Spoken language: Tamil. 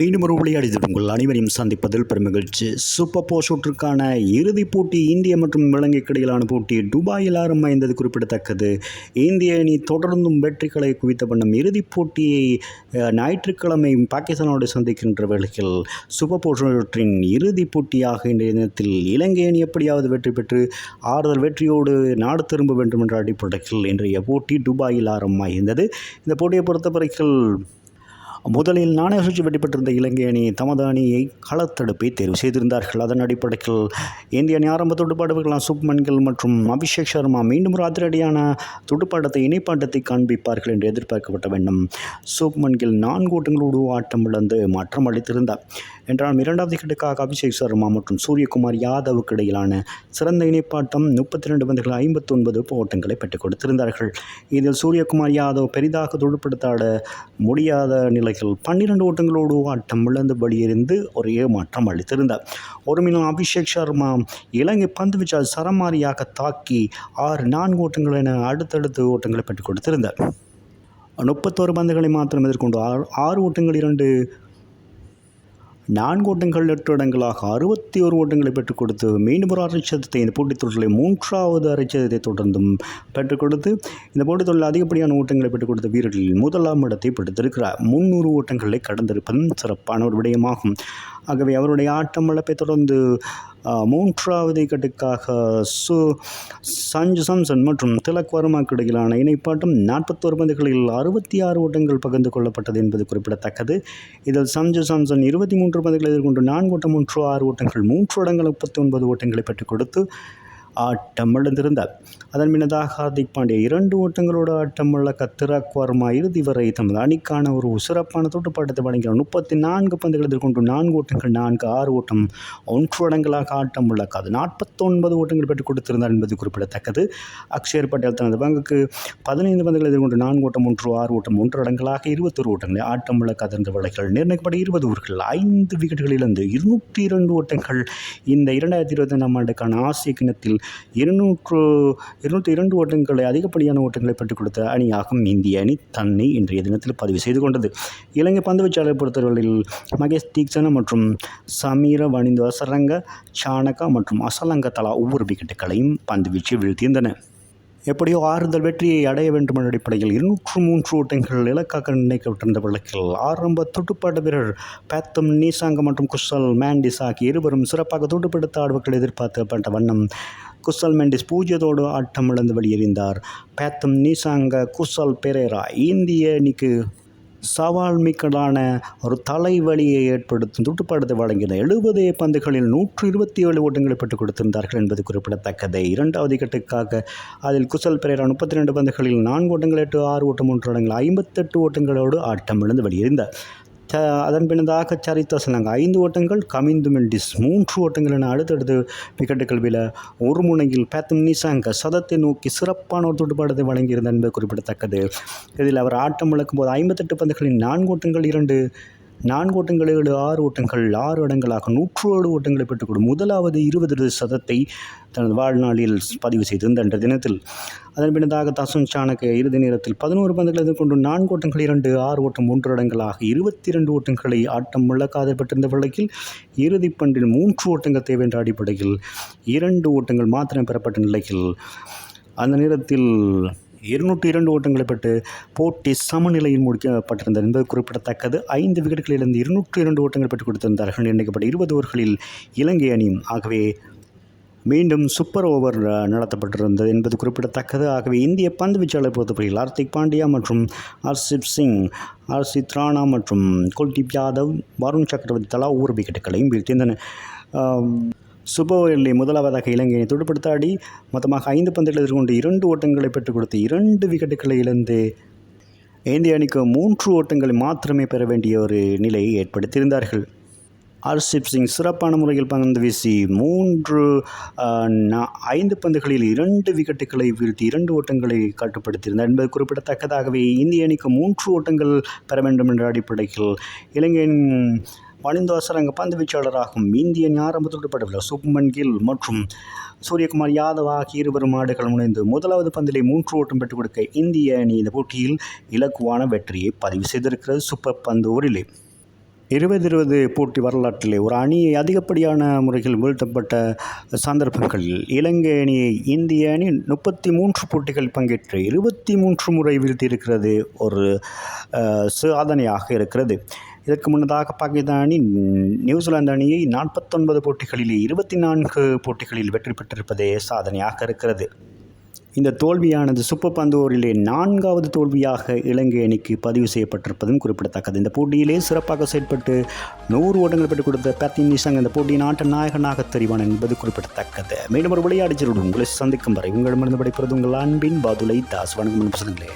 மீண்டும் ஒரு விளையாடிது உங்கள் அனைவரையும் சந்திப்பதில் பெருமகிழ்ச்சி. சூப்பர் போர் சுற்றுக்கான இறுதிப் போட்டி இந்திய மற்றும் இலங்கைக்கு இடையிலான போட்டி துபாயில் ஆரம்பமாய்ந்தது குறிப்பிடத்தக்கது. இந்திய அணி தொடர்ந்தும் வெற்றிகளை குவித்த வண்ணம் இறுதிப் போட்டியை ஞாயிற்றுக்கிழமை பாகிஸ்தானோடு சந்திக்கின்ற வேளையில் சூப்பர் போர் சுற்றின் இறுதிப் போட்டியாக இன்றைய தினத்தில் இலங்கை அணி எப்படியாவது வெற்றி பெற்று ஆறுதல் வெற்றியோடு நாடு திரும்ப வேண்டும் என்ற அடிப்படையில் இன்றைய போட்டி துபாயில் ஆரம்பமாயிருந்தது. இந்த போட்டியை பொறுத்தவரையில் முதலில் நாணய சுழற்சி வெற்றி பெற்றிருந்த இலங்கை அணி தமது அணியை களத்தடுப்பை தேர்வு செய்திருந்தார்கள். அதன் அடிப்படையில் இந்திய அணி ஆரம்ப துடுப்பாடுகளான சுப்மன் கில் மற்றும் அபிஷேக் சர்மா மீண்டும் ஒரு அதிரடியான துடுப்பாட்டத்தை இணைப்பாட்டத்தை காண்பிப்பார்கள் என்று எதிர்பார்க்கப்பட்ட வேண்டும். சுப்மன் கில் 4 ஓட்டங்களோடு ஆட்டம் இழந்து மாற்றம் அளித்திருந்தார் என்றாலும் இரண்டாவது விக்கெட்டுக்காக அபிஷேக் சர்மா மற்றும் சூரியகுமார் யாதவுக்கு இடையிலான சிறந்த இணைப்பாட்டம் 32 பந்துகள் 59 ஓட்டங்களை பெற்றுக் கொடுத்திருந்தார்கள். இதில் சூரியகுமார் யாதவ் பெரிதாக துடுப்படுத்தாட முடியாத நிலையில் 12 ஓட்டங்களோடு ஆட்டம் இழந்து வெளியிருந்து ஒரு ஏமாற்றம் அளித்திருந்தார். ஒருமினும் அபிஷேக் சர்மா இலங்கை பந்து வீச்சால் சரமாரியாக தாக்கி 4 ஓட்டங்கள் என அடுத்தடுத்து ஓட்டங்களை பெற்றுக் கொடுத்திருந்தார். 31 பந்துகளை மாத்திரம் எதிர்கொண்டு 6 ஓட்டங்கள் 4 ஓட்டங்கள் 8 இடங்களாக 61 ஓட்டங்களை பெற்றுக் கொடுத்து மீண்டும் ஒரு அரைச்சதத்தை இந்த போட்டித் தொடரில் 3வது அரைச்சதத்தை தொடர்ந்தும் பெற்றுக் கொடுத்து இந்த போட்டித் தொடரில் அதிகப்படியான ஓட்டங்களை பெற்றுக் கொடுத்த வீரர்களில் 1ஆம் இடத்தை பிடித்திருக்கிறார். 300 ஓட்டங்களை கடந்திருப்பதும் சிறப்பான ஒரு விடயமாகும். ஆகவே அவருடைய ஆட்டம் இழப்பை தொடர்ந்து 3வது விக்கெட்டுக்காக சஞ்சு சாம்சன் மற்றும் திலக் வர்மாவுக்கு இடையிலான இணைப்பாட்டம் 41 பந்துகளில் 66 ஓட்டங்கள் பகிர்ந்து கொள்ளப்பட்டது என்பது குறிப்பிடத்தக்கது. இதில் சஞ்சு சாம்சன் 23 பந்துகளை எதிர்கொண்டு 4 ஓட்டம் 6 ஓட்டங்கள் 3 இடங்கள் 39 ஓட்டங்களை பெற்றுக் கொடுத்து ஆட்டம் இழந்திருந்தார். அதன் பின்னதாக ஹார்திக் பாண்டியா 2 ஓட்டங்களோடு ஆட்டம் இழக்க திலக் வர்மா இறுதி வரை தமது அணிக்கான ஒரு சிறப்பான துடுப்பாட்டத்தை வழங்கினார். 34 பந்துகள் எதிர்கொண்டு 4 ஓட்டங்கள் 6 ஓட்டம் 1 இடங்களாக ஆட்டம் இழக்காது 49 ஓட்டங்கள் பெற்றுக் கொடுத்திருந்தார் என்பது குறிப்பிடத்தக்கது. அக்ஷர் பட்டேல் தனது பங்குக்கு 15 பந்துகள் எதிர்கொண்டு 4 ஓட்டம் 6 ஓட்டம் 1 இடங்களாக 21 ஓட்டங்களை ஆட்டம் இழக்காது என்ற வழக்கில் நிர்ணயிக்கப்பட்ட 20 ஓவர்கள் 5 விக்கெட்டுகளில் இருந்து 202 ஓட்டங்கள் இந்த 2025ஆம் ஆண்டுக்கான ஆசிய கிண்ணத்தில் 202 ஓட்டங்களை அதிகப்படியான ஓட்டங்களை பெற்றுக் கொடுத்த அணியாகும் இந்திய அணி தன்னை இன்றைய தினத்தில் பதிவு செய்து கொண்டது. இலங்கை பந்துவீச்சாளரை பொறுத்தவரையில் மகேஷ் தீக்ஷண மற்றும் சமீர வனிந்து அசரங்க சானகா மற்றும் அசலங்க தலா ஒவ்வொரு விக்கெட்டுகளையும் பந்துவீச்சு வீழ்த்தியிருந்தன. எப்படியோ ஆறுதல் வெற்றியை அடைய வேண்டும் என்ற அடிப்படையில் 203 ஓட்டங்கள் இலக்காக நிர்ணயிக்கப்பட்டிருந்த வழக்கில் ஆரம்ப துடுப்பாட்ட வீரர் பேத்தம் நீசாங்க மற்றும் குஷல் மேண்டிஸ் ஆகிய இருவரும் சிறப்பாக துடுப்படுத்த ஆடுவர்கள் எதிர்பார்க்கப்பட்ட வண்ணம் குஷல் மேண்டிஸ் 0 ஆட்டம் இழந்து வெளியேறினார். பேத்தம் நீசாங்க குஷல் பெரேரா இந்திய அணிக்கு சவால் மிக்கதான ஒரு தலைவலியை ஏற்படுத்தும் துடுப்பாட்டத்தை வழங்கின 70 பந்துகளில் 127 ஓட்டங்களை பெற்றுக் கொடுத்திருந்தார்கள் என்பது குறிப்பிடத்தக்கது. 2வது விக்கெட்டுக்காக அதில் குஷல் பெரேரா 32 பந்துகளில் 4 ஓட்டங்கள் 6 ஓட்டம் 1 இடங்கள் 58 ஓட்டங்களோடு ஆட்டம் இழந்து வெளியேறினார். அதன் பின்னதாக சரித் அசலங்க 5 ஓட்டங்கள் கமிந்து மெண்டிஸ் 3 ஓட்டங்கள் என அடுத்தடுத்து விக்கெட்டுகள் வீழ ஒரு முனையில் பேத்தம் நீசாங்க சதத்தை நோக்கி சிறப்பான ஒரு துடுப்பாட்டத்தை வழங்கியிருந்தார் என்பது குறிப்பிடத்தக்கது. இதில் அவர் ஆட்டம் இழக்கும் போது 58 பந்துகளில் 4 ஓட்டங்கள் 4 ஓட்டங்கள் 7 6 ஓட்டங்கள் 6 இடங்களாக 107 ஓட்டங்களை பெற்றுக்கொடும் முதலாவது 20 சதத்தை தனது வாழ்நாளில் பதிவு செய்திருந்த அன்ற தினத்தில். அதன் பின்னதாக தசுன் சானக இறுதி நேரத்தில் 11 பந்துகளை எதிர்கொண்டு 4 ஓட்டங்கள் 6 ஓட்டம் 1 இடங்களாக 22 ஓட்டங்களை ஆட்டம் இழக்காத பெற்றிருந்த வழக்கில் இறுதிப் பந்தில் 3 ஓட்டங்கள் தேவை என்ற அடிப்படையில் 2 ஓட்டங்கள் மாத்திரம் பெறப்பட்ட நிலையில் அந்த நேரத்தில் 202 ஓட்டங்களை பெற்று போட்டி சமநிலையில் முடிக்கப்பட்டிருந்தது என்பது குறிப்பிடத்தக்கது. 5 விக்கெட்டுகளிலிருந்து 202 ஓட்டங்கள் பெற்றுக் கொடுத்திருந்தார்கள். நிர்ணயிக்கப்பட்ட 20 ஓவர்களில் இலங்கை அணியும் ஆகவே மீண்டும் சூப்பர் ஓவர் நடத்தப்பட்டிருந்தது என்பது குறிப்பிடத்தக்கது. ஆகவே இந்திய பந்து வீச்சாளரை பொறுத்தவரையில் ஹார்திக் பாண்டியா மற்றும் ஹர்ஷிப் சிங், ஹர்ஷித் ராணா மற்றும் குல்தீப் யாதவ், வருண் சக்கரவர்த்தி தலா ஒவ்வொரு விக்கெட்டுகளையும் வீழ்த்தியிருந்தன. சூப்பர் ஓவரில் முதலாவதாக இலங்கை அணி துடுப்படுத்தாடி மொத்தமாக 5 பந்துகளை எதிர்கொண்டு 2 ஓட்டங்களை பெற்றுக் கொடுத்து 2 விக்கெட்டுகளை இழந்து இந்திய அணிக்கு 3 ஓட்டங்களை மாத்திரமே பெற வேண்டிய ஒரு நிலையை ஏற்படுத்தியிருந்தார்கள். ஹர்ஷிப் சிங் சிறப்பான முறையில் பந்து வீசி 5 பந்துகளில் 2 விக்கெட்டுகளை வீழ்த்தி 2 ஓட்டங்களை கட்டுப்படுத்தியிருந்தார் என்பது குறிப்பிடத்தக்கதாகவே இந்திய அணிக்கு 3 ஓட்டங்கள் பெற வேண்டும் என்ற அடிப்படையில் இலங்கையின் வனிந்து அசரங்க பந்து வீச்சாளராகும் இந்திய அணி ஆரம்ப துடுப்பாட்ட சுப்மன் கில் மற்றும் சூரியகுமார் யாதவ் ஆகிய இருவரும் ஆடுகள் முனைந்து முதலாவது பந்திலே 3 ஓட்டம் பெற்றுக் கொடுக்க இந்திய அணி இந்த போட்டியில் இலக்குவான வெற்றியை பதிவு செய்திருக்கிறது. சூப்பர் பந்து ஓவரிலே 2020 போட்டி வரலாற்றிலே ஒரு அணியை அதிகப்படியான முறையில் வீழ்த்தப்பட்ட சந்தர்ப்பங்களில் இலங்கை அணியை இந்திய அணி 33 போட்டிகள் பங்கேற்று 23 முறை வீழ்த்தியிருக்கிறது ஒரு சாதனையாக இருக்கிறது. இதற்கு முன்னதாக பாகிஸ்தான் அணி நியூசிலாந்து அணியை 49 போட்டிகளில் 24 போட்டிகளில் வெற்றி பெற்றிருப்பதே சாதனையாக இருக்கிறது. இந்த தோல்வியானது சூப்பர் பந்து ஓவரிலே 4வது தோல்வியாக இலங்கை அணிக்கு பதிவு செய்யப்பட்டிருப்பதும் குறிப்பிடத்தக்கது. இந்த போட்டியிலே சிறப்பாக செயல்பட்டு 100 ஓட்டங்கள் பெற்றுக் கொடுத்த பேத்தின் நிஷாங் இந்த போட்டியின் ஆட்ட நாயகனாக தெரிவான் என்பது குறிப்பிடத்தக்கது. மேலும் ஒரு விளையாட்டு உங்களை சந்திக்கும் வரை உங்களிடமிருந்து விடைபெறுவது உங்கள் அன்பின் பாதுலை தாஸ். வணக்கம் பசங்களே.